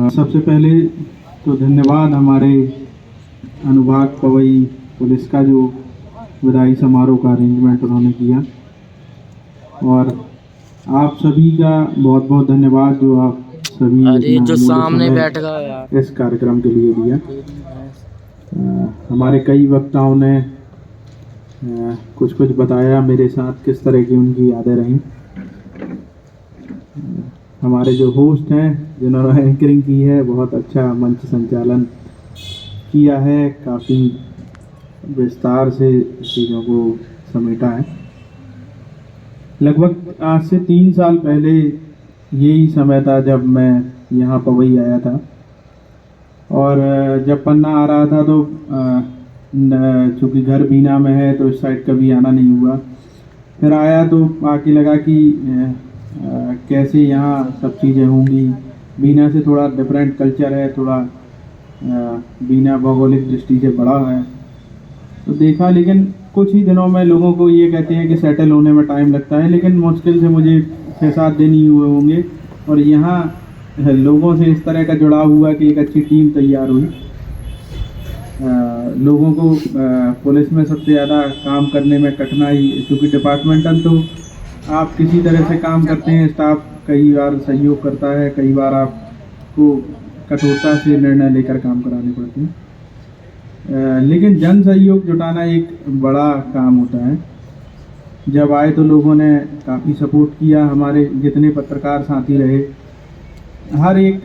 सबसे पहले तो धन्यवाद हमारे अनुभाग पवई पुलिस का, जो विदाई समारोह का अरेंजमेंट उन्होंने किया, और आप सभी का बहुत बहुत धन्यवाद जो आप सभी अरे जो सामने समय बैठ गया यार इस कार्यक्रम के लिए दिया। हमारे कई वक्ताओं ने कुछ कुछ बताया मेरे साथ किस तरह की उनकी यादें रहीं। हमारे जो होस्ट हैं जिन्होंने एंकरिंग की है, बहुत अच्छा मंच संचालन किया है, काफ़ी विस्तार से चीज़ों को समेटा है। लगभग आज से 3 साल पहले यही समय था जब मैं यहाँ पवई आया था, और जब पन्ना आ रहा था तो चूँकि घर बीना में है तो इस साइड कभी आना नहीं हुआ। फिर आया तो आके लगा कि कैसे यहाँ सब चीज़ें होंगी। बीना से थोड़ा डिफरेंट कल्चर है, थोड़ा बीना भौगोलिक दृष्टि से बड़ा है, तो देखा। लेकिन कुछ ही दिनों में लोगों को ये कहते हैं कि सेटल होने में टाइम लगता है, लेकिन मुश्किल से मुझे 6-7 दिन ही हुए होंगे, और यहाँ लोगों से इस तरह का जुड़ाव हुआ कि एक अच्छी टीम तैयार हुई। लोगों को पुलिस में सबसे ज़्यादा काम करने में कठिनाई, क्योंकि डिपार्टमेंटल तो आप किसी तरह से काम करते हैं, स्टाफ कई बार सहयोग करता है, कई बार आपको कठोरता से निर्णय लेकर काम कराने पड़ते हैं, लेकिन जन सहयोग जुटाना एक बड़ा काम होता है। जब आए तो लोगों ने काफ़ी सपोर्ट किया। हमारे जितने पत्रकार साथी रहे, हर एक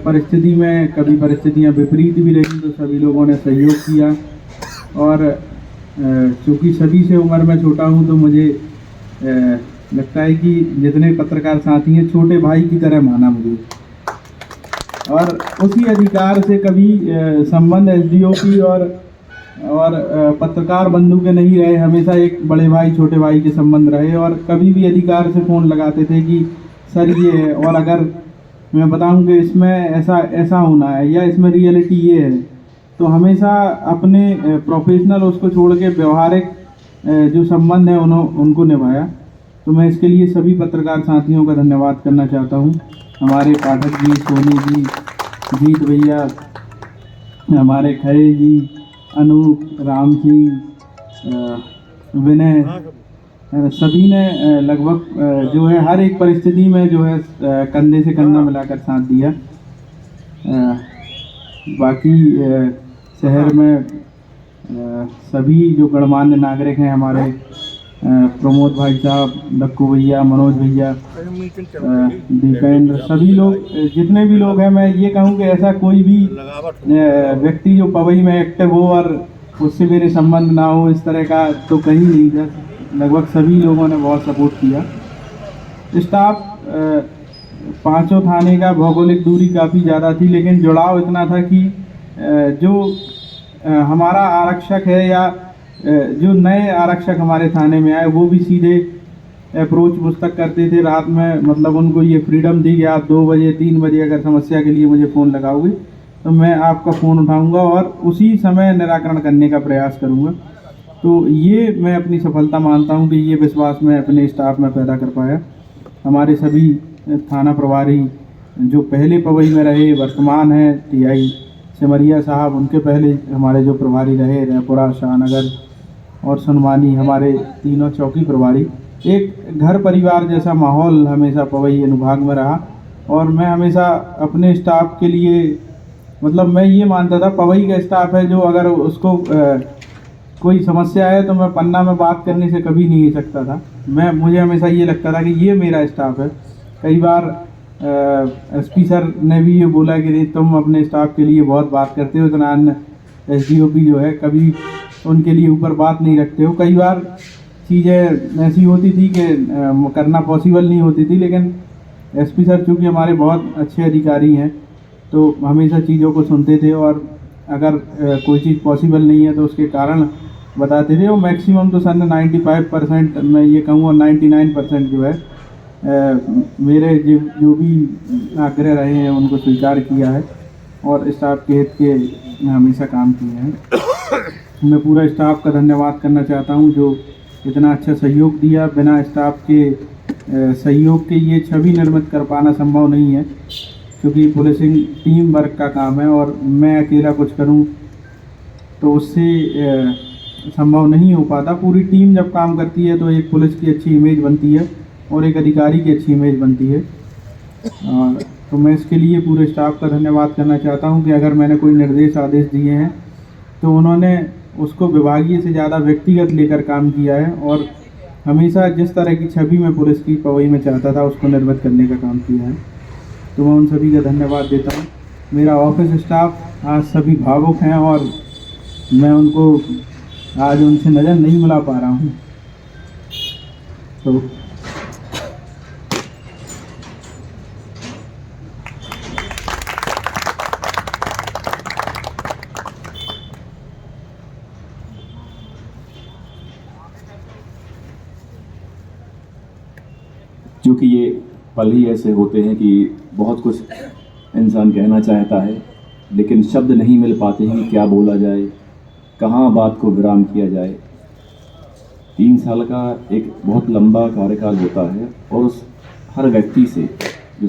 परिस्थिति में, कभी परिस्थितियां विपरीत भी रही तो सभी लोगों ने सहयोग किया। और चूँकि सभी से उम्र में छोटा हूं तो मुझे लगता है कि जितने पत्रकार साथी हैं छोटे भाई की तरह माना मुझे, और उसी अधिकार से कभी संबंध एसडीओपी और पत्रकार बंधु के नहीं रहे। हमेशा एक बड़े भाई छोटे भाई के संबंध रहे, और कभी भी अधिकार से फ़ोन लगाते थे कि सर ये है, और अगर मैं बताऊं कि इसमें ऐसा होना है या इसमें रियलिटी ये है, तो हमेशा अपने प्रोफेशनल उसको छोड़ के व्यवहारिक जो संबंध है उनको निभाया। तो मैं इसके लिए सभी पत्रकार साथियों का धन्यवाद करना चाहता हूं। हमारे पाठक जी, सोनी जी, जीत भैया, हमारे खरे जी, अनूप, राम सिंह, विनय, सभी ने लगभग जो है हर एक परिस्थिति में जो है कंधे से कंधा मिलाकर साथ दिया। बाकी शहर में सभी जो गणमान्य नागरिक हैं, हमारे प्रमोद भाई साहब, लक्कू भैया, मनोज भैया, दीपेंद्र, सभी लोग, जितने भी लोग हैं, मैं ये कहूँ कि ऐसा कोई भी व्यक्ति जो पवई में एक्टिव हो और उससे मेरे संबंध ना हो इस तरह का तो कहीं नहीं था। लगभग सभी लोगों ने बहुत सपोर्ट किया। स्टाफ 5 थाने का भौगोलिक दूरी काफ़ी ज़्यादा थी, लेकिन जुड़ाव इतना था कि जो हमारा आरक्षक है या जो नए आरक्षक हमारे थाने में आए वो भी सीधे अप्रोच मुझ तक करते थे रात में। मतलब उनको ये फ्रीडम दी कि आप 2 बजे 3 बजे अगर समस्या के लिए मुझे फ़ोन लगाओगे तो मैं आपका फ़ोन उठाऊंगा और उसी समय निराकरण करने का प्रयास करूंगा। तो ये मैं अपनी सफलता मानता हूं कि ये विश्वास मैं अपने स्टाफ में पैदा कर पाया। हमारे सभी थाना प्रभारी जो पहले पवई में रहे, वर्तमान है टीआई सिमरिया साहब, उनके पहले हमारे जो प्रभारी रहे, रैपुरा, शाहनगर और सुनवानी, हमारे तीनों चौकी प्रभारी, एक घर परिवार जैसा माहौल हमेशा पवई अनुभाग में रहा। और मैं हमेशा अपने स्टाफ के लिए, मतलब मैं ये मानता था पवई का स्टाफ है जो अगर उसको कोई समस्या है तो मैं पन्ना में बात करने से कभी नहीं सकता था। मुझे हमेशा ये लगता था कि ये मेरा स्टाफ है। कई बार एसपी सर ने भी ये बोला कि नहीं, तुम अपने स्टाफ के लिए बहुत बात करते हो, इतना अन्य एसडीओपी जो है कभी उनके लिए ऊपर बात नहीं रखते हो। कई बार चीज़ें ऐसी होती थी कि करना पॉसिबल नहीं होती थी, लेकिन एसपी सर चूँकि हमारे बहुत अच्छे अधिकारी हैं तो हमेशा चीज़ों को सुनते थे, और अगर कोई चीज़ पॉसिबल नहीं है तो उसके कारण बताते थे। और मैक्सिमम तो सर ने 95% मैं ये कहूँगा 99% जो है मेरे जो भी आग्रह रहे हैं उनको स्वीकार किया है और स्टाफ के हित के हमेशा काम किए हैं। मैं पूरा स्टाफ का धन्यवाद करना चाहता हूं जो इतना अच्छा सहयोग दिया। बिना स्टाफ के सहयोग के ये छवि निर्मित कर पाना संभव नहीं है। क्योंकि पुलिसिंग टीम वर्क का काम है और मैं अकेला कुछ करूं तो उससे संभव नहीं हो पाता। पूरी टीम जब काम करती है तो एक पुलिस की अच्छी इमेज बनती है और एक अधिकारी की अच्छी इमेज बनती है। तो मैं इसके लिए पूरे स्टाफ का धन्यवाद करना चाहता हूं कि अगर मैंने कोई निर्देश आदेश दिए हैं तो उन्होंने उसको विभागीय से ज़्यादा व्यक्तिगत लेकर काम किया है और हमेशा जिस तरह की छवि मैं पुलिस की पवई में चाहता था उसको निर्मित करने का काम किया है। तो मैं उन सभी का धन्यवाद देता हूँ। मेरा ऑफिस स्टाफ आज सभी भावुक हैं और मैं उनको आज उनसे नज़र नहीं मिला पा रहा हूँ। तो क्योंकि ये पल ही ऐसे होते हैं कि बहुत कुछ इंसान कहना चाहता है लेकिन शब्द नहीं मिल पाते हैं कि क्या बोला जाए, कहाँ बात को विराम किया जाए। 3 साल का एक बहुत लंबा कार्यकाल होता है और उस हर व्यक्ति से जो